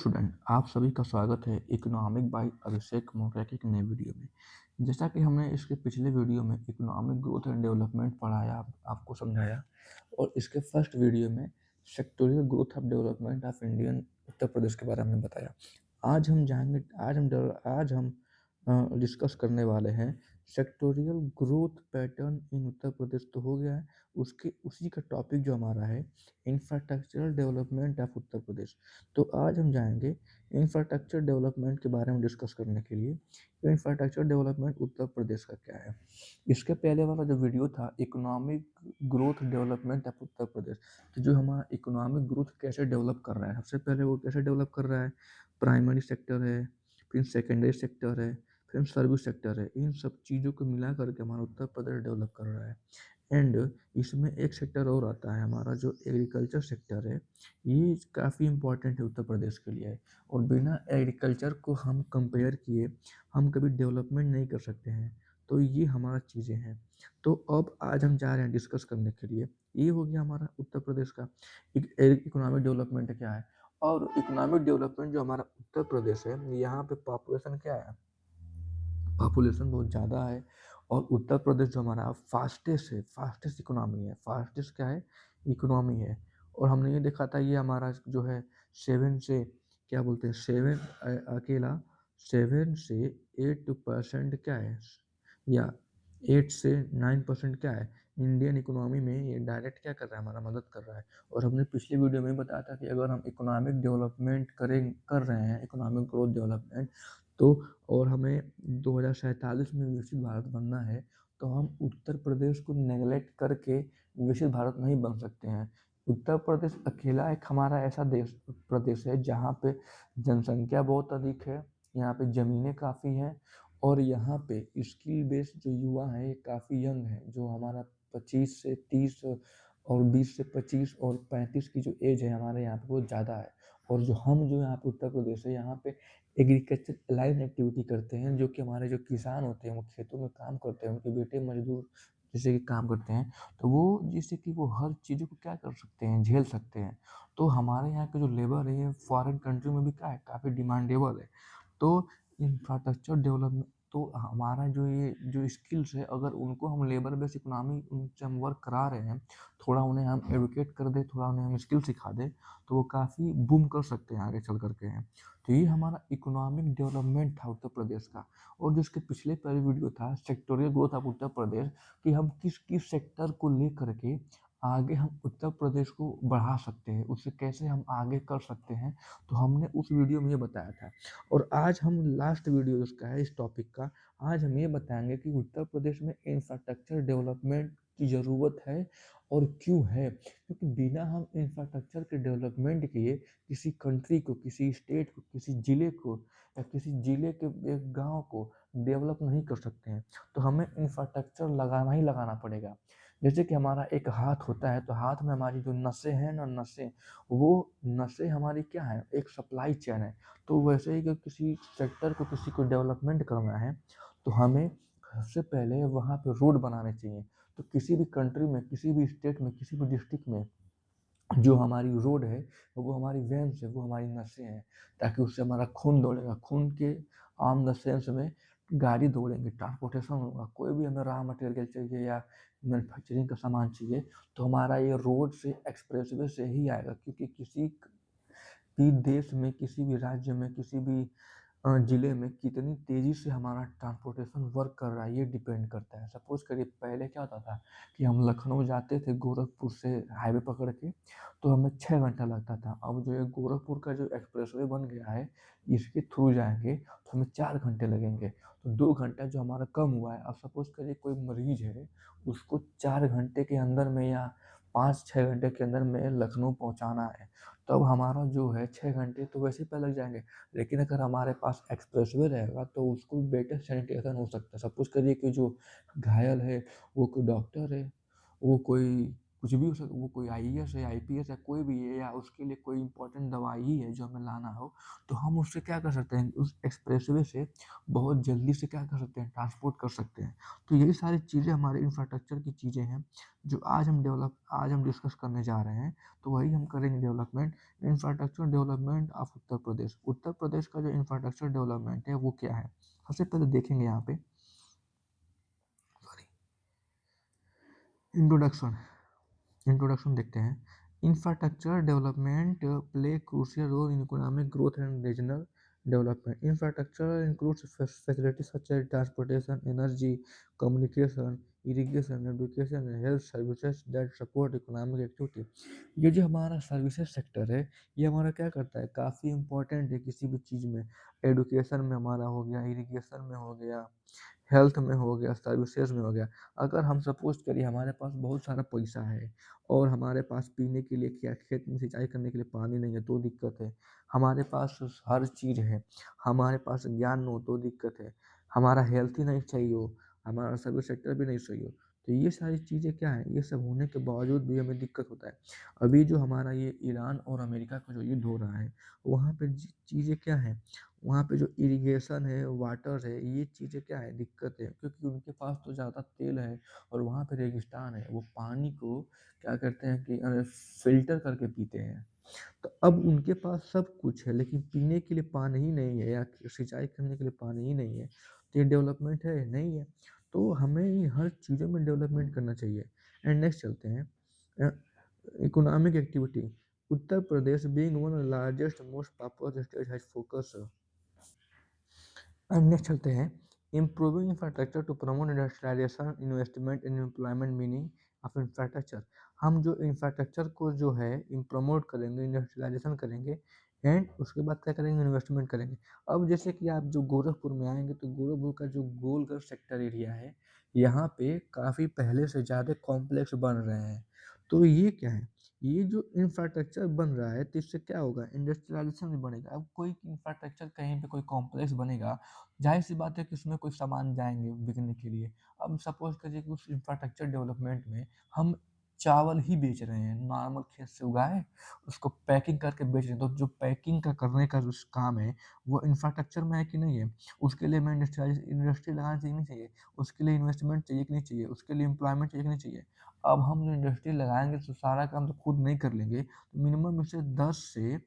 Student, आप सभी का स्वागत है इकोनॉमिक बाय अभिषेक मोटरा के एक नए वीडियो में। जैसा कि हमने इसके पिछले वीडियो में इकोनॉमिक ग्रोथ एंड डेवलपमेंट पढ़ाया, आपको समझाया, और इसके फर्स्ट वीडियो में sectorial growth of development of Indian Uttar Pradesh के बारे में बताया। आज हम डिस्कस करने वाले हैं sectoral growth pattern in Uttar प्रदेश। तो हो गया है उसके उसी का टॉपिक जो हमारा है infrastructural development of Uttar Pradesh. तो आज हम जाएंगे इंफ्रास्ट्रक्चर डेवलपमेंट के बारे में डिस्कस करने के लिए। तो इंफ्रास्ट्रक्चर डेवलपमेंट उत्तर प्रदेश का क्या है। इसके पहले वाला जो वीडियो था economic growth development of Uttar Pradesh, तो जो हमारा इकोनॉमिक ग्रोथ कैसे डेवलप कर रहा है, सबसे पहले वो कैसे डेवलप कर रहा है। प्राइमरी सेक्टर है, फिर सेकेंडरी सेक्टर है, फिर सर्विस सेक्टर है, इन सब चीज़ों को मिला करके हमारा उत्तर प्रदेश डेवलप कर रहा है। एंड इसमें एक सेक्टर और आता है हमारा जो एग्रीकल्चर सेक्टर है। ये काफ़ी इम्पोर्टेंट है उत्तर प्रदेश के लिए, और बिना एग्रीकल्चर को हम कंपेयर किए हम कभी डेवलपमेंट नहीं कर सकते हैं। तो ये हमारा चीज़ें हैं। तो अब आज हम जा रहे हैं डिस्कस करने के लिए। ये हो गया हमारा उत्तर प्रदेश का इकोनॉमिक डेवलपमेंट क्या है। और इकोनॉमिक डेवलपमेंट जो हमारा उत्तर प्रदेश है, यहाँ पे पॉपुलेशन क्या है, पॉपुलेशन बहुत ज़्यादा है। और उत्तर प्रदेश जो हमारा फास्टेस्ट इकोनॉमी है, फास्टेस्ट क्या है, इकोनॉमी है। और हमने ये देखा था, ये हमारा जो है सेवन से क्या बोलते हैं, अकेला 7 से 8% क्या है, या 8 से 9% क्या है, इंडियन इकोनॉमी में ये डायरेक्ट क्या कर रहा है, हमारा मदद कर रहा है। और हमने पिछले वीडियो में बताया था कि अगर हम इकोनॉमिक डेवलपमेंट कर रहे हैं, इकोनॉमिक ग्रोथ डेवलपमेंट, तो और हमें 2047 में विकसित भारत बनना है, तो हम उत्तर प्रदेश को नेगलेक्ट करके विकसित भारत नहीं बन सकते हैं। उत्तर प्रदेश अकेला एक हमारा ऐसा प्रदेश है जहाँ पे जनसंख्या बहुत अधिक है, यहाँ पे ज़मीनें काफ़ी हैं, और यहाँ पे स्किल बेस्ड जो युवा है ये काफ़ी यंग है। जो हमारा 25 से 30 और 20 से 25 और 35 की जो एज है हमारे यहाँ पे बहुत ज़्यादा है। और जो यहाँ पे उत्तर प्रदेश है, यहाँ पे एग्रीकल्चर अलाइड एक्टिविटी करते हैं, जो कि हमारे जो किसान होते हैं वो खेतों में काम करते हैं, उनके बेटे मजदूर जैसे कि काम करते हैं, तो वो जिससे कि वो हर चीज़ों को क्या कर सकते हैं, झेल सकते हैं। तो हमारे यहाँ के जो लेबर है ये फॉरेन कंट्री में भी क्या है, काफ़ी डिमांडेबल है। तो इंफ्रास्ट्रक्चर डेवलपमेंट, तो हमारा ये जो स्किल्स है, अगर उनको हम लेबर बेस्ड इकोनॉमी उनसे हम वर्क करा रहे हैं, थोड़ा उन्हें हम एडुकेट कर दें, थोड़ा उन्हें हम स्किल सिखा दें, तो वो काफ़ी बूम कर सकते हैं आगे चल करके हैं। तो ये हमारा इकोनॉमिक डेवलपमेंट था उत्तर प्रदेश का। और जो इसके पिछले पहले वीडियो था sectoral growth of Uttar Pradesh, कि हम किस किस सेक्टर को लेकर के आगे हम उत्तर प्रदेश को बढ़ा सकते हैं, उससे कैसे हम आगे कर सकते हैं, तो हमने उस वीडियो में ये बताया था। और आज हम लास्ट वीडियो उसका है इस टॉपिक का। आज हम ये बताएंगे कि उत्तर प्रदेश में इंफ्रास्ट्रक्चर डेवलपमेंट की ज़रूरत है और क्यों है। क्योंकि बिना हम इंफ्रास्ट्रक्चर के डेवलपमेंट किए किसी कंट्री को, किसी स्टेट को, किसी ज़िले को, या किसी ज़िले के एक गांव को डेवलप नहीं कर सकते हैं। तो हमें इंफ्रास्ट्रक्चर लगाना ही लगाना पड़ेगा। जैसे कि हमारा एक हाथ होता है, तो हाथ में हमारी जो नसें हैं ना, वो नसें हमारी क्या है, एक सप्लाई चेन है। तो वैसे ही कि किसी सेक्टर को, किसी को डेवलपमेंट करना है, तो हमें सबसे पहले वहाँ पे रोड बनाने चाहिए। तो किसी भी कंट्री में, किसी भी स्टेट में, किसी भी डिस्ट्रिक्ट में जो हमारी रोड है वो हमारी वेन्स है, वो हमारी नसें हैं, ताकि उससे हमारा खून दौड़ेगा। खून के आर्म द सेंस में गाड़ी दौड़ेंगे, ट्रांसपोर्टेशन होगा। कोई भी हमें रॉ मटेरियल चाहिए या मैन्युफैक्चरिंग का सामान चाहिए, तो हमारा ये रोड से, एक्सप्रेसवे से ही आएगा। क्योंकि किसी भी देश में, किसी भी राज्य में, किसी भी ज़िले में कितनी तेज़ी से हमारा ट्रांसपोर्टेशन वर्क कर रहा है, ये डिपेंड करता है। सपोज़ करिए पहले क्या होता था कि हम लखनऊ जाते थे गोरखपुर से हाईवे पकड़ के, तो हमें 6 घंटा लगता था। अब जो ये गोरखपुर का जो एक्सप्रेसवे बन गया है, इसके थ्रू जाएँगे तो हमें 4 घंटे लगेंगे। तो 2 घंटा जो हमारा कम हुआ है। अब सपोज़ करिए कोई मरीज़ है, उसको 4 घंटे के अंदर में या 5-6 घंटे के अंदर में लखनऊ पहुँचाना है, तो अब हमारा जो है 6 घंटे तो वैसे ही पहले लग जाएँगे। लेकिन अगर हमारे पास एक्सप्रेसवे रहेगा तो उसको बेटर सैनिटेशन हो सकता है। सपोज़ करिए कि जो घायल है वो कोई डॉक्टर है, वो कोई कुछ भी हो सक वो कोई आईएएस है, आईपीएस है, कोई भी है, या उसके लिए कोई इम्पोर्टेंट दवाई ही है जो हमें लाना हो, तो हम उससे क्या कर सकते हैं, उस एक्सप्रेसवे से बहुत जल्दी से क्या कर सकते हैं, ट्रांसपोर्ट कर सकते हैं। तो यही सारी चीज़ें हमारे इंफ्रास्ट्रक्चर की चीज़ें हैं, जो आज हम डिस्कस करने जा रहे हैं, तो वही हम करेंगे development, infrastructure development of Uttar Pradesh. Uttar Pradesh का जो इंफ्रास्ट्रक्चर डेवलपमेंट है वो क्या है? सबसे पहले देखेंगे यहाँ पे, सॉरी, इंट्रोडक्शन। इंट्रोडक्शन देखते हैं। Infrastructure development play crucial role in economic growth and regional development. Infrastructure includes facilities such as transportation, energy, communication, irrigation, education and health services that support economic activity. ये जो हमारा services sector है, ये हमारा क्या करता है, काफ़ी इंपॉर्टेंट है किसी भी चीज़ में। एडुकेशन में हमारा हो गया, इरिगेशन में हो गया, हेल्थ में हो गया, सर्विसेज में हो गया। अगर हम सपोज़ करिए हमारे पास बहुत सारा पैसा है और हमारे पास पीने के लिए क्या खेत में सिंचाई करने के लिए पानी नहीं है तो दिक्कत है। हमारे पास हर चीज़ है, हमारे पास ज्ञान हो तो दिक्कत है। हमारा हेल्थ ही नहीं सही हो, हमारा सर्विस सेक्टर भी नहीं सही हो, तो ये सारी चीज़ें क्या हैं, ये सब होने के बावजूद भी हमें दिक्कत होता है। अभी जो हमारा ये ईरान और अमेरिका का जो युद्ध हो रहा है, वहाँ पे चीज़ें क्या हैं, वहाँ पे जो इरिगेशन है, वाटर है, ये चीज़ें क्या है, दिक्कत है, क्योंकि उनके पास तो ज़्यादा तेल है और वहाँ पे रेगिस्तान है। वो पानी को क्या करते हैं कि फ़िल्टर करके पीते हैं। तो अब उनके पास सब कुछ है लेकिन पीने के लिए पानी ही नहीं है, या सिंचाई करने के लिए पानी ही नहीं है। तो ये डेवलपमेंट है? नहीं है। तो हमें हर चीज़ों में डेवलपमेंट करना चाहिए। एंड नेक्स्ट चलते हैं, uh, economic activity. Uttar Pradesh being one of the largest most populous state has focus. अब नेक्स्ट चलते हैं, improving infrastructure to promote industrialisation, investment in employment meaning of infrastructure. हम जो इंफ्रास्ट्रक्चर को जो है प्रमोट करेंगे, इंडस्ट्रियलाइजेशन करेंगे, एंड उसके बाद क्या करेंगे, इन्वेस्टमेंट करेंगे। अब जैसे कि आप जो गोरखपुर में आएंगे तो गोरखपुर का जो गोलगढ़ सेक्टर एरिया है, यहाँ पे काफ़ी पहले से ज़्यादा कॉम्प्लेक्स बन रहे हैं। तो ये क्या है, ये जो इंफ्रास्ट्रक्चर बन रहा है तो इससे क्या होगा, इंडस्ट्रियलाइजेशन भी बढ़ेगा। अब कोई इंफ्रास्ट्रक्चर कहीं पे कोई कॉम्प्लेक्स बनेगा, ज़ाहिर-सी बात है कि उसमें कोई सामान जाएँगे बिकने के लिए। अब सपोज़ करिए कि उस इंफ्रास्ट्रक्चर डेवलपमेंट में हम चावल ही बेच रहे हैं, नॉर्मल खेत से उगाए, उसको पैकिंग करके बेच रहे हैं। तो जो पैकिंग का करने का जो काम है, वो इंफ्रास्ट्रक्चर में है कि नहीं है? उसके लिए हमें इंडस्ट्री लगाना चाहिए कि नहीं चाहिए? उसके लिए इन्वेस्टमेंट चाहिए कि नहीं चाहिए? उसके लिए एम्प्लॉयमेंट चाहिए कि नहीं चाहिए? अब हम जो इंडस्ट्री लगाएँगे तो सारा काम तो खुद नहीं कर लेंगे, तो मिनिमम इससे 10 से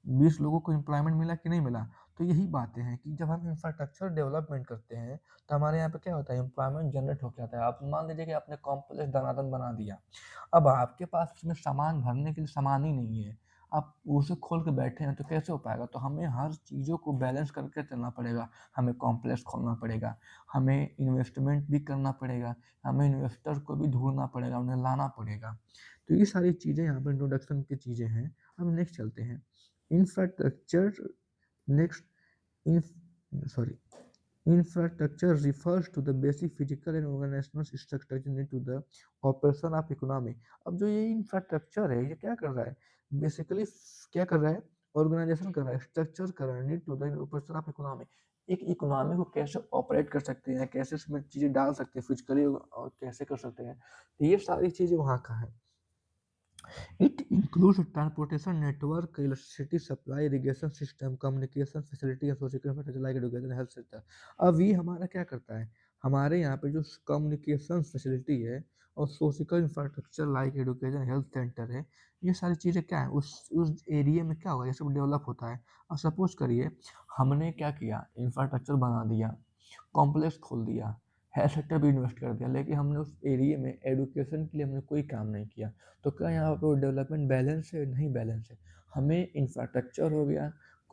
20 लोगों को एम्प्लॉयमेंट मिला कि नहीं मिला? तो यही बातें हैं कि जब हम इंफ्रास्ट्रक्चर डेवलपमेंट करते हैं, तो हमारे यहाँ पे क्या होता है, एम्प्लॉयमेंट जनरेट होके आता है। आप मान लीजिए कि आपने कॉम्प्लेक्स दनादन बना दिया, अब आपके पास उसमें सामान भरने के लिए सामान ही नहीं है, आप उसे खोल के बैठे हैं तो कैसे हो पाएगा? तो हमें हर चीज़ों को बैलेंस करके चलना पड़ेगा। हमें कॉम्प्लेक्स खोलना पड़ेगा, हमें इन्वेस्टमेंट भी करना पड़ेगा, हमें इन्वेस्टर को भी ढूँढना पड़ेगा, उन्हें लाना पड़ेगा। तो ये सारी चीज़ें यहाँ पे इंट्रोडक्शन की चीज़ें हैं। अब नेक्स्ट चलते हैं, इंफ्रास्ट्रक्चर। नेक्स्ट, इंफ sorry, infrastructure refers to the basic physical and organizational structure needed to the operation of economy। अब जो ये इंफ्रास्ट्रक्चर है, ये क्या कर रहा है, बेसिकली क्या कर रहा है, ऑर्गेनाइजेशन कर रहा है, स्ट्रक्चर कर रहा है, need to the operation of economy. एक इकोनॉमी को कैसे ऑपरेट कर सकते हैं, कैसे उसमें चीज़ें डाल सकते हैं फिजिकली और कैसे कर सकते हैं, तो ये सारी चीज़ें वहाँ का है। It includes transportation network, electricity supply, irrigation system, communication facility and social infrastructure like education, health sector। अब ये हमारा क्या करता है, हमारे यहाँ पे जो कम्युनिकेशन फैसिलिटी है और social infrastructure like education, health centre है, ये सारी चीज़ें क्या है, उस एरिया में क्या होगा, ये सब डेवलप होता है। अब सपोज करिए हमने क्या किया, इंफ्रास्ट्रक्चर बना दिया, कॉम्प्लेक्स खोल दिया, हेल्थ सेक्टर भी इन्वेस्ट कर दिया, लेकिन हमने उस एरिया में एजुकेशन के लिए हमने कोई काम नहीं किया। तो क्या यहाँ पे डेवलपमेंट बैलेंस है? नहीं बैलेंस है। हमें इंफ्रास्ट्रक्चर हो गया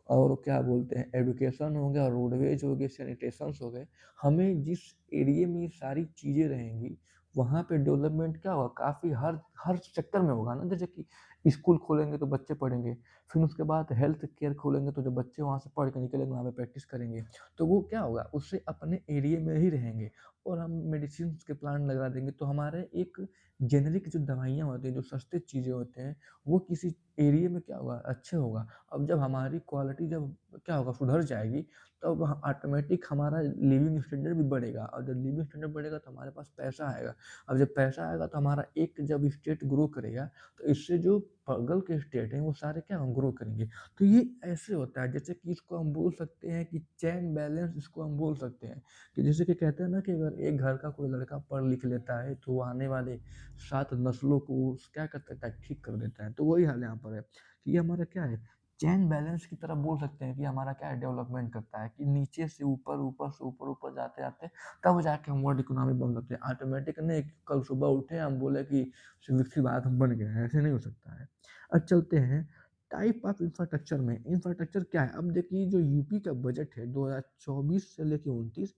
और क्या बोलते हैं, एजुकेशन हो गया, रोडवेज हो गए, सैनिटेशंस हो गए, हमें जिस एरिया में ये सारी चीज़ें रहेंगी, वहाँ पे डेवलपमेंट क्या होगा, काफ़ी हर हर सेक्टर में होगा ना। जैसे कि स्कूल खोलेंगे तो बच्चे पढ़ेंगे, फिर उसके बाद हेल्थ केयर खोलेंगे तो जो बच्चे वहाँ से पढ़ के निकलेंगे वहाँ पे प्रैक्टिस करेंगे, तो वो क्या होगा, उससे अपने एरिया में ही रहेंगे। और हम मेडिसिन के प्लांट लगा देंगे तो हमारे एक जेनेरिक जो दवाइयाँ होती हैं, जो सस्ते चीज़ें होते हैं, वो किसी एरिया में क्या होगा, अच्छे होगा। अब जब हमारी क्वालिटी जब क्या होगा, सुधर जाएगी, तब ऑटोमेटिक हमारा लिविंग स्टैंडर्ड भी बढ़ेगा, और जब लिविंग स्टैंडर्ड बढ़ेगा तो हमारे पास पैसा आएगा। अब जब पैसा आएगा तो हमारा एक जब स्टेट ग्रो करेगा, तो इससे जो बगल के स्टेट हैं वो सारे क्या ग्रो करेंगे। तो ये ऐसे होता है, जैसे कि इसको हम बोल सकते हैं कि चेन बैलेंस, इसको हम बोल सकते हैं कि जैसे कि कहते हैं ना कि अगर एक घर का कोई लड़का पढ़ लिख लेता है तो वो आने वाले 7 नस्लों को क्या कर सकता है, ठीक कर देता है। तो वही हाल यहाँ पर है कि ये हमारा क्या है, चेन बैलेंस की तरह बोल सकते हैं कि हमारा क्या है, डेवलपमेंट करता है कि नीचे से ऊपर, ऊपर से ऊपर, ऊपर जाते-जाते तब जाके हम वर्ल्ड इकोनॉमी बन सकते हैं। ऑटोमेटिक नहीं कि कल सुबह उठे हम बोले कि विकसित भारत हम बन गए हैं, ऐसे नहीं हो सकता है। अब चलते हैं टाइप ऑफ इंफ्रास्ट्रक्चर में। इंफ्रास्ट्रक्चर क्या है? अब देखिए जो यूपी का बजट है 2024 से लेके 29,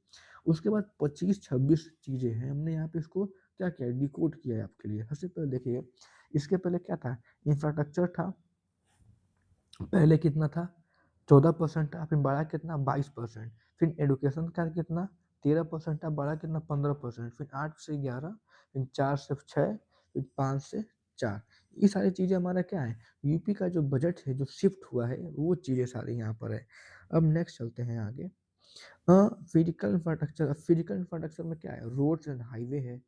उसके बाद 25-26 चीज़ें हैं। हमने यहाँ पे इसको क्या किया है, डिकोड किया है आपके लिए। सबसे पहले देखिए, इसके पहले क्या था, इंफ्रास्ट्रक्चर था। पहले कितना था, 14% था, फिर बढ़ा कितना, 22%। फिर एडुकेशन का कितना, 13% था, बढ़ा कितना, 15%। फिर 8 से 11, फिर 4 से 6, फिर 5 से 4। ये सारी चीज़ें हमारा क्या है, यूपी का जो बजट है जो शिफ्ट हुआ है वो चीज़ें सारी यहाँ पर है। अब नेक्स्ट चलते हैं आगे। Physical infrastructure. अब फिजिकल इंफ्रास्ट्रक्चर में क्या है, रोड्स एंड हाईवे है।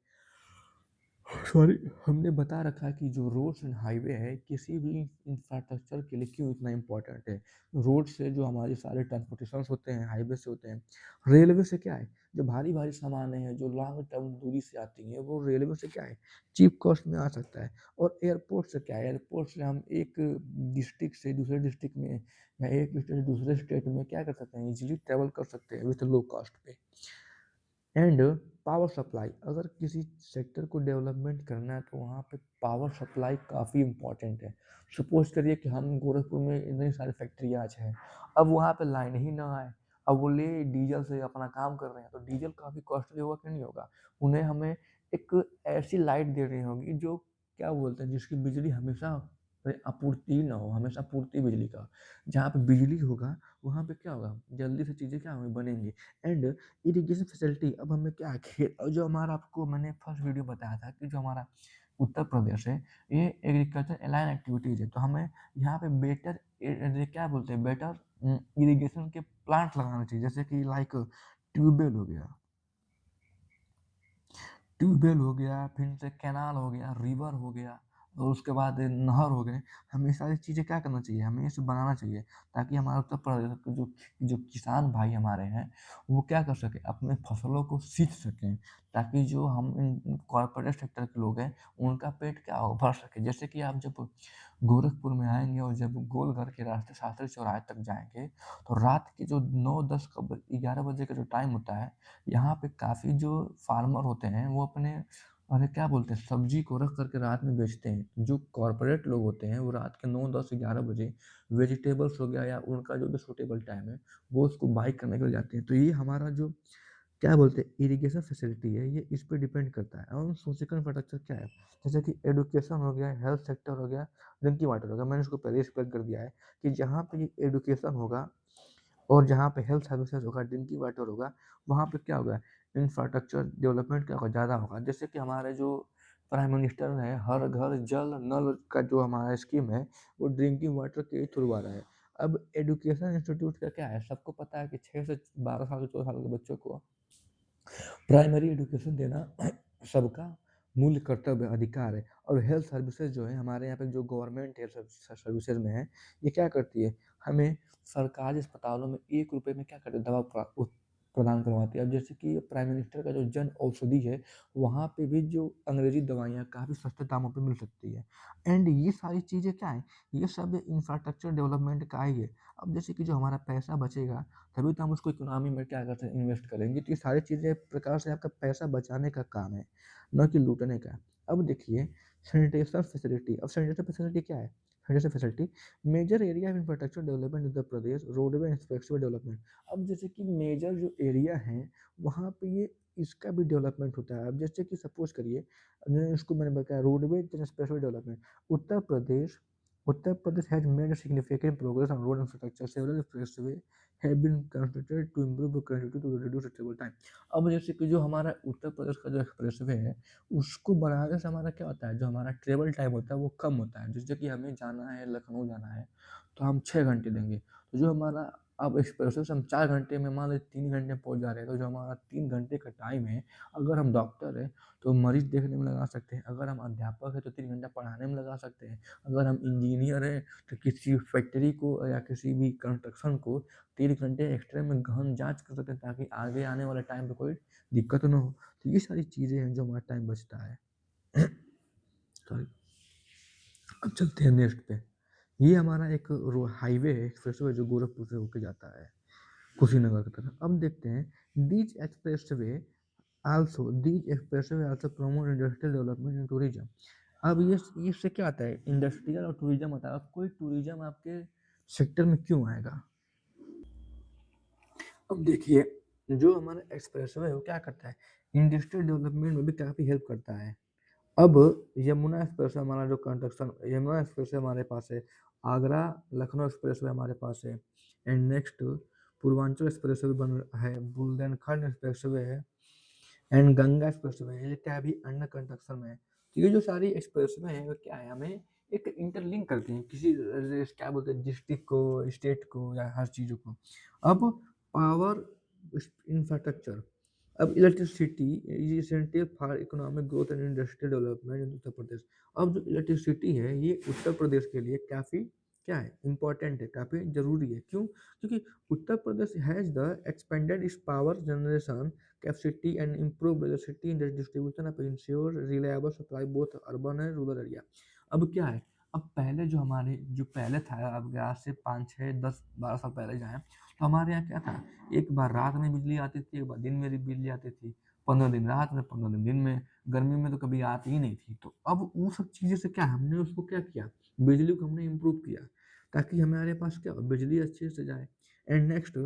सॉरी, हमने बता रखा है कि जो रोड्स एंड हाईवे है किसी भी इंफ्रास्ट्रक्चर के लिए क्यों इतना इम्पोर्टेंट है। रोड से जो हमारे सारे ट्रांसपोर्टेशन होते हैं, हाईवे से होते हैं। रेलवे से क्या है, जो भारी भारी सामान है जो लॉन्ग टर्म दूरी से आती हैं वो रेलवे से क्या है, चीप कॉस्ट में आ सकता है। और एयरपोर्ट से क्या है, एयरपोर्ट से हम एक डिस्ट्रिक्ट से दूसरे डिस्ट्रिक्ट में या एक स्टेट से दूसरे स्टेट में क्या कर सकते हैं, इजीली ट्रेवल कर सकते हैं विथ लो कॉस्ट पे। एंड पावर सप्लाई, अगर किसी सेक्टर को डेवलपमेंट करना है तो वहाँ पे पावर सप्लाई काफ़ी इम्पोर्टेंट है। सपोज करिए कि हम गोरखपुर में इतनी सारी फैक्ट्रियाँ आज हैं, अब वहाँ पे लाइन ही ना आए, अब वो ले डीजल से अपना काम कर रहे हैं, तो डीजल काफ़ी कॉस्टली होगा कि नहीं होगा। उन्हें हमें एक ऐसी लाइट देनी होगी जो क्या बोलते हैं, जिसकी बिजली हमेशा आपूर्ति ना हो, हमेशा पूर्ति बिजली का। जहाँ पे बिजली होगा वहाँ पे क्या होगा, जल्दी से चीज़ें क्या होंगी, बनेंगी। एंड इरिगेशन फैसिलिटी, अब हमें क्या है, खेत, और जो हमारा आपको मैंने फर्स्ट वीडियो बताया था कि जो हमारा उत्तर प्रदेश है ये एग्रीकल्चर अलाइन एक्टिविटीज़ है, तो हमें यहाँ पे बेटर क्या बोलते हैं, बेटर इरिगेशन के प्लांट लगाना चाहिए, जैसे कि लाइक ट्यूबवेल हो गया, फिर से कैनाल हो गया, रिवर हो गया, और उसके बाद नहर हो गए। हमें ये सारी चीज़ें क्या करना चाहिए, हमें इसे बनाना चाहिए ताकि हमारे उत्तर प्रदेश के जो जो किसान भाई हमारे हैं वो क्या कर सकें, अपने फसलों को सींच सकें, ताकि जो हम इन कॉर्पोरेट सेक्टर के लोग हैं उनका पेट क्या हो, भर सके। जैसे कि आप जब गोरखपुर में आएँगे और जब गोलघर के रास्ते शास्त्री चौराहे तक जाएँगे, तो रात के जो 9-10 कब 11 बजे का जो टाइम होता है, यहाँ पे काफ़ी जो फार्मर होते हैं वो अपने अरे क्या बोलते हैं, सब्जी को रख करके रात में बेचते हैं। जो कॉर्पोरेट लोग होते हैं वो रात के 9-10-11 बजे वेजिटेबल्स हो गया या उनका जो भी सूटेबल टाइम है वो उसको बाई करने के लिए जाते हैं। तो ये हमारा जो क्या बोलते हैं, इरिगेशन फैसिलिटी है, ये इस पे डिपेंड करता है। और सोशल इंफ्रास्ट्रक्चर क्या है, जैसे कि एजुकेशन हो गया, हेल्थ सेक्टर हो गया, ड्रिंकिंग वाटर हो गया। मैंने इसको पहले ही एक्सप्लेन कर दिया है कि जहाँ पे एजुकेशन होगा और जहाँ पे हेल्थ सर्विसेज होगा, ड्रिंकिंग वाटर होगा, वहाँ पे क्या होगा, इंफ्रास्ट्रक्चर डेवलपमेंट क्या होगा, ज़्यादा होगा। जैसे कि हमारे जो प्राइम मिनिस्टर है, हर घर जल नल का जो हमारा स्कीम है वो ड्रिंकिंग वाटर के थ्रू आ रहा है। अब एजुकेशन इंस्टीट्यूट का क्या है, सबको पता है कि 6 से 12 साल के 14 साल के बच्चों को प्राइमरी एजुकेशन देना सबका मूल कर्तव्य अधिकार है। और हेल्थ सर्विसेज जो है हमारे यहाँ पे, जो गवर्नमेंट हेल्थ सर्विसेज में है, ये क्या करती है, हमें सरकारी अस्पतालों में 1 रुपए में क्या करती है, दवा प्रदान करवाती है। अब जैसे कि प्राइम मिनिस्टर का जो जन औषधि है, वहाँ पे भी जो अंग्रेजी दवाइयाँ काफ़ी सस्ते दामों पे मिल सकती है। एंड ये सारी चीज़ें क्या है, ये सब इंफ्रास्ट्रक्चर डेवलपमेंट का ही है। अब जैसे कि जो हमारा पैसा बचेगा तभी तो हम उसको इकोनॉमी में क्या करते हैं, इन्वेस्ट करेंगे। तो ये सारी चीज़ें एक प्रकार से आपका पैसा बचाने का काम है, ना कि लूटने का। अब देखिए सैनिटेशन फैसिलिटी। अब सैनिटेशन फैसिलिटी क्या है, sanitation facility major area of infrastructure development in Uttar Pradesh, roadway expressway development. अब जैसे कि मेजर जो एरिया हैं वहाँ पे ये इसका भी डेवलपमेंट होता है। अब जैसे कि सपोज करिए, इसको मैंने बताया roadway expressway development. Uttar Pradesh Uttar Pradesh has made a significant progress on road infrastructure. Several expressway have been constructed to improve the connectivity to reduce travel time. अब जैसे कि जो हमारा उत्तर प्रदेश का जो एक्सप्रेसवे है उसको बढ़ाने से हमारा क्या होता है, जो हमारा ट्रेवल टाइम होता है वो कम होता है। जैसे कि हमें जाना है लखनऊ जाना है तो हम 6 घंटे देंगे, तो जो हमारा अब एक्सप्रेसो से हम 4 घंटे में मान लीजिए 3 घंटे में पहुँच जा रहे हैं, तो जो हमारा 3 घंटे का टाइम है, अगर हम डॉक्टर हैं तो मरीज़ देखने में लगा सकते हैं, अगर हम अध्यापक हैं तो 3 घंटा पढ़ाने में लगा सकते हैं, अगर हम इंजीनियर हैं तो किसी फैक्ट्री को या किसी भी कंस्ट्रक्शन को 3 घंटे एक्स्ट्रा में गहन जाँच कर सकते हैं, ताकि आगे आने वाले टाइम पे कोई दिक्कत ना हो। तो ये सारी चीज़ें हैं जो हमारा टाइम बचता है। सॉरी। अब चलते हैं नेक्स्ट पे। ये हमारा एक हाईवे है, एक्सप्रेसवे जो गोरखपुर से होके जाता है कुशीनगर की तरफ। अब देखते हैं, these expressway also promote industrial development and tourism. अब ये इससे क्या आता है, इंडस्ट्रियल और टूरिज्म आता है। अब कोई टूरिज्म आपके सेक्टर में क्यों आएगा? अब देखिए, जो हमारा एक्सप्रेसवे है वो क्या करता है, इंडस्ट्रियल डेवलपमेंट में भी काफ़ी हेल्प करता है। अब यमुना एक्सप्रेसवे हमारा जो कंस्ट्रक्शन, यमुना एक्सप्रेसवे हमारे पास है, आगरा लखनऊ एक्सप्रेसवे हमारे पास है, एंड नेक्स्ट पूर्वांचल एक्सप्रेसवे बन रहा है, बुंदेलखंड एक्सप्रेसवे है, एंड गंगा एक्सप्रेसवे है। ये क्या है, अभी अंडर कंस्ट्रक्शन में है। तो ये जो सारी एक्सप्रेसवे हैं वो क्या है, हमें एक इंटरलिंक करती हैं किसी क्या बोलते हैं, डिस्ट्रिक्ट को, स्टेट को, या हर चीज़ों को। अब पावर इंफ्रास्ट्रक्चर, अब electricity is essential for economic growth and industrial development in Uttar Pradesh. अब जो इलेक्ट्रिसिटी है ये उत्तर प्रदेश के लिए काफ़ी क्या है, इम्पोर्टेंट है, काफ़ी ज़रूरी है। क्यों? क्योंकि Uttar Pradesh has the expanded इस power generation capacity and improve velocity in the distribution of ensure reliable supply both urban and rural area। अब क्या है, अब पहले जो हमारे जो पहले था, अब आज से 5 6 10 12 साल पहले जाएँ तो हमारे यहाँ क्या था, एक बार रात में बिजली आती थी, एक बार दिन में बिजली आती थी, 15 दिन रात में, 15 दिन में, गर्मी में तो कभी आती ही नहीं थी। तो अब वो सब चीज़ें से क्या हमने उसको क्या किया, बिजली को हमने इम्प्रूव किया, ताकि हमारे पास क्या बिजली अच्छे से जाए। एंड नेक्स्ट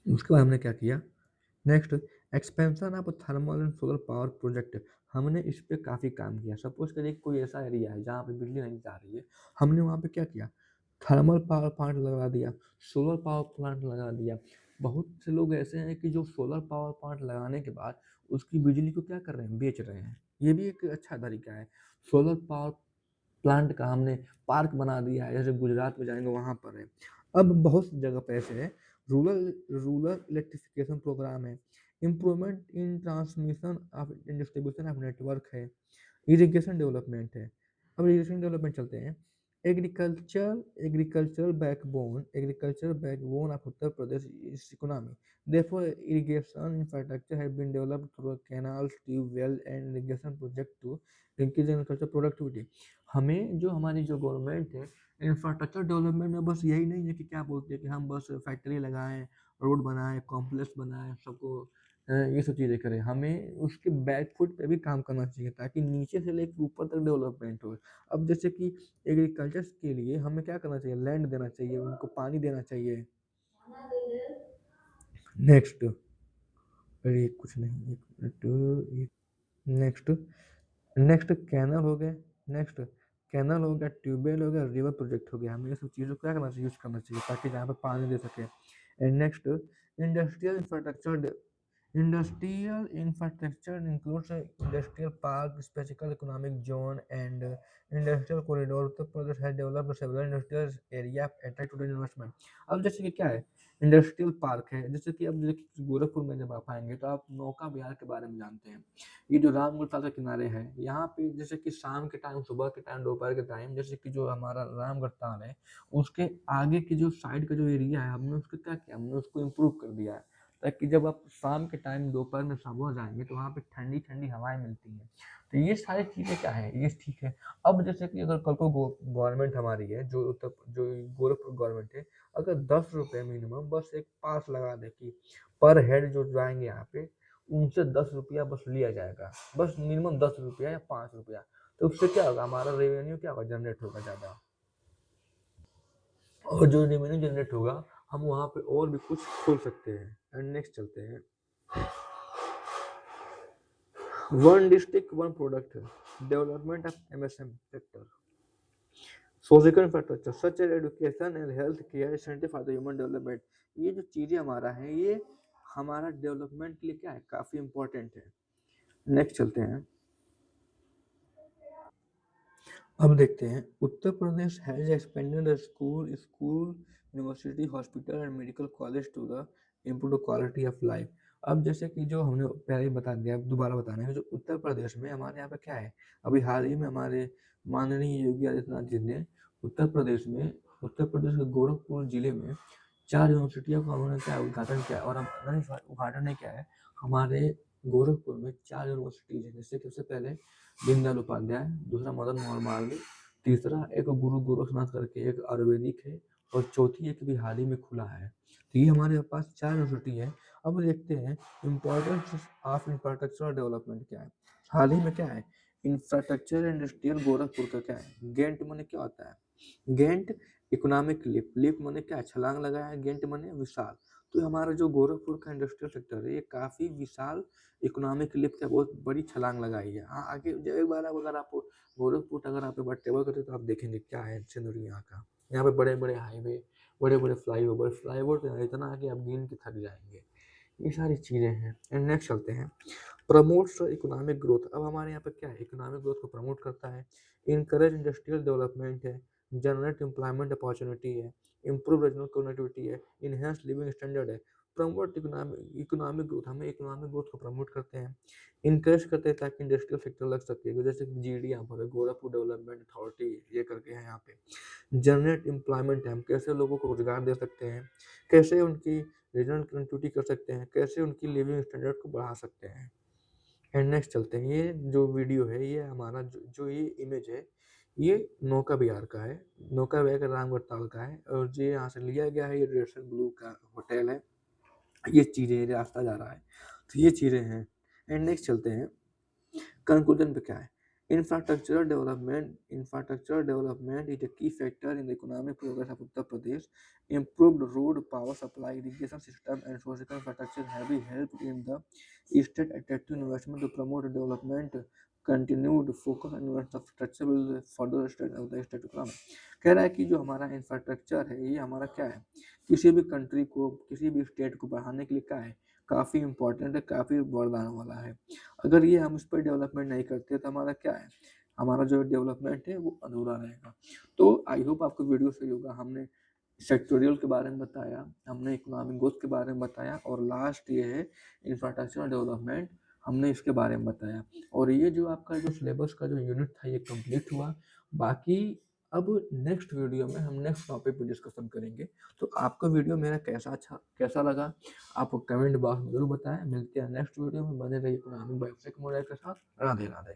उसके बाद हमने क्या किया, next expansion of thermal and solar power project. हमने इस पे काफ़ी काम किया। सपोज करिए कोई ऐसा एरिया है जहाँ पे बिजली नहीं जा रही है, हमने वहाँ पे क्या किया, थर्मल पावर प्लांट लगा दिया, सोलर पावर प्लांट लगा दिया। बहुत से लोग ऐसे हैं कि जो सोलर पावर प्लांट लगाने के बाद उसकी बिजली को क्या कर रहे हैं, बेच रहे हैं। ये भी एक अच्छा तरीका है। सोलर पावर प्लांट का हमने पार्क बना दिया है, जैसे गुजरात में जाएंगे वहाँ पर है। अब बहुत सी जगह पे ऐसे है, रूरल रूरल इलेक्ट्रिफिकेशन प्रोग्राम है, improvement in transmission of distribution of network है, इरिगेशन डेवलपमेंट है। अब इरिगेशन डेवलपमेंट चलते हैं। Agricultural backbone of Uttar Pradesh is economy, therefore irrigation infrastructure has been developed through canals, tube well and irrigation project to increase agriculture productivity। हमें जो हमारी जो government है, इंफ्रास्ट्रक्चर डेवलपमेंट में बस यही नहीं है कि क्या बोलते हैं कि हम बस फैक्ट्री लगाएं, रोड बनाएं, कॉम्प्लेक्स बनाएं, सबको ये सब चीज़ें करें। हमें उसके बैक फुट पे भी काम करना चाहिए, ताकि नीचे से लेकर ऊपर तक डेवलपमेंट हो। अब जैसे कि एग्रीकल्चर के लिए हमें क्या करना चाहिए, लैंड देना चाहिए, उनको पानी देना चाहिए। नेक्स्ट, अरे कुछ नहीं, एक मिनट, नेक्स्ट नेक्स्ट कैनल हो गए, नेक्स्ट कैनल हो गया, ट्यूबवेल हो गया, रिवर प्रोजेक्ट हो गया। हमें ये सब चीज़ों को क्या करना चाहिए, यूज़ करना चाहिए, ताकि जहाँ पे पानी दे सके। And next industrial infrastructure, industrial infrastructure includes a industrial park, special economic zone, and industrial corridor। Uttar Pradesh has developed several industrial area attract to investment। अब जैसे कि क्या है, इंडस्ट्रियल पार्क है, जैसे कि अब देखिए गोरखपुर में जब आप आएंगे तो आप नौका विहार के बारे में जानते हैं। ये जो रामगढ़ ताल के किनारे है, यहाँ पे जैसे कि शाम के टाइम, सुबह के टाइम, दोपहर के टाइम, जैसे कि जो हमारा रामगढ़ ताल है उसके आगे की जो साइड का जो एरिया है, हमने उसको क्या किया, हमने उसको इम्प्रूव कर दिया है, ताकि जब आप शाम के टाइम, दोपहर में, सुबह जाएंगे तो वहाँ पे ठंडी ठंडी हवाएं मिलती हैं। तो ये सारी चीज़ें क्या है, ये ठीक है। अब जैसे कि अगर कल को गवर्नमेंट हमारी है, जो गोरखपुर गवर्नमेंट है, अगर 10 रुपये मिनिमम बस एक पास लगा दे कि पर हेड जो जाएंगे यहाँ पे उनसे 10 रुपया बस लिया जाएगा, बस मिनिमम 10 रुपया या 5 रुपया, तो उससे क्या होगा, हमारा रेवेन्यू क्या होगा, जनरेट होगा ज़्यादा। और जो रेवेन्यू जनरेट होगा हम वहाँ पे और भी कुछ खोल सकते हैं। एंड नेक्स्ट चलते हैं, one district one product, development of MSM sector, social infrastructure such as education and health care center for the human development. ये जो चीज़ें हमारा है, ये हमारा डेवलपमेंट के लिए क्या है, काफ़ी इंपॉर्टेंट है। नेक्स्ट चलते हैं, अब देखते हैं, Uttar Pradesh has expanded school school university, hospital and medical college to the improve quality of life. अब जैसे कि जो हमने पहले ही बता दिया, अब दोबारा बताना है, जो उत्तर प्रदेश में हमारे यहाँ पे क्या है, अभी हाल ही में हमारे माननीय योगी आदित्यनाथ जी ने उत्तर प्रदेश में, उत्तर प्रदेश के गोरखपुर जिले में 4 यूनिवर्सिटियों का उन्होंने क्या उद्घाटन किया, और उन्होंने उद्घाटन ने क्या है, हमारे गोरखपुर में 4 यूनिवर्सिटीज है, जैसे कि सबसे पहले दीनदयाल उपाध्याय, दूसरा मदन मोहन मालवीय, तीसरा एक गुरु गोरखनाथ करके एक आयुर्वेदिक है, और चौथी एक भी हाल ही में खुला है। तो ये हमारे पास 4 यूनिवर्सिटी है। अब देखते हैं इम्पोर्टेंस ऑफ इंफ्रास्ट्रक्चर डेवलपमेंट क्या है। हाल ही में क्या है, इंफ्रास्ट्रक्चर इंडस्ट्रियल गोरखपुर का क्या है, गेंट माने क्या होता है, गेंट इकोनॉमिक लिप, लिप माने क्या है, छलांग लगाया है, गेंट माने विशाल। तो हमारा जो गोरखपुर का इंडस्ट्रियल सेक्टर है, ये काफी विशाल इकोनॉमिक लिप का बहुत बड़ी छलांग लगाई है। हाँ, आगे जब एक बार अगर आप गोरखपुर अगर आप एक बार ट्रेवल करते तो आप देखेंगे क्या है सिनेरियो यहाँ का। यहाँ पे बड़े बड़े हाईवे, बड़े बड़े फ्लाईओवर, फ्लाईओवर तो इतना है कि आप गिन के थक जाएंगे। ये सारी चीजें हैं। एंड नेक्स्ट चलते हैं, प्रमोट्स इकोनॉमिक ग्रोथ। अब हमारे यहाँ पे क्या है, इकोनॉमिक ग्रोथ को प्रमोट करता है, इनकरेज इंडस्ट्रियल डेवलपमेंट है, जनरेट एम्प्लॉयमेंट अपॉर्चुनिटी है, इम्प्रूव रीजनल कनेक्टिविटी है, इनहेंस लिविंग स्टैंडर्ड है। प्रमोट इकोनॉमिक ग्रोथ, हमें इकोनॉमिक ग्रोथ को प्रमोट करते हैं, इनकरेज करते हैं ताकि इंडस्ट्रियल सेक्टर लग सके, जैसे कि जीडी यहाँ पर है, गोरखपुर डेवलपमेंट अथॉरिटी ये करके है यहाँ पे। जनरेट एम्प्लॉयमेंट है, हम कैसे लोगों को रोजगार दे सकते हैं, कैसे उनकी रीजनल कनेक्टिविटी कर सकते हैं, कैसे उनकी लिविंग स्टैंडर्ड को बढ़ा सकते हैं। एंड नेक्स्ट चलते हैं, ये जो वीडियो है, ये हमारा जो ये इमेज है, ये नौका विहार का है, नौका विहार का रामगढ़ ताल का है, और ये यहाँ से लिया गया है, ये रेडसन ब्लू का होटल है, ये चीज़ें, ये रास्ता जा रहा है, तो ये चीज़ें हैं। एंड नेक्स्ट चलते हैं, कंक्लूजन पे क्या है, infrastructure development is a key factor in the economic progress of Uttar Pradesh. Improved road, power supply, irrigation system, and social infrastructure have helped in the state attractive investment to promote development. Continued focus on infrastructure will further strengthen the state economy. कह रहा है कि जो हमारा infrastructure है, ये हमारा क्या है, किसी भी कंट्री को, किसी भी स्टेट को बढ़ाने के लिए क्या है, काफ़ी इंपॉर्टेंट है, काफ़ी वरदान वाला है। अगर ये हम इस पर डेवलपमेंट नहीं करते तो हमारा क्या है, हमारा जो डेवलपमेंट है वो अधूरा रहेगा। तो आई होप आपको वीडियो सही होगा। हमने सेक्टोरियल के बारे में बताया, हमने इकोनॉमिक ग्रोथ के बारे में बताया, और लास्ट ये है इंफ्रास्ट्रक्चर डेवलपमेंट, हमने इसके बारे में बताया। और ये जो आपका जो सिलेबस का जो यूनिट था ये कंप्लीट हुआ। बाकी अब नेक्स्ट वीडियो में हम नेक्स्ट टॉपिक पे डिस्कशन करेंगे। तो आपका वीडियो मेरा कैसा लगा, आप कमेंट बॉक्स में जरूर बताएं। मिलते हैं नेक्स्ट वीडियो में, बने रहिए इकोनॉमिक बायोसेक मोबाइल के साथ। राधे राधे।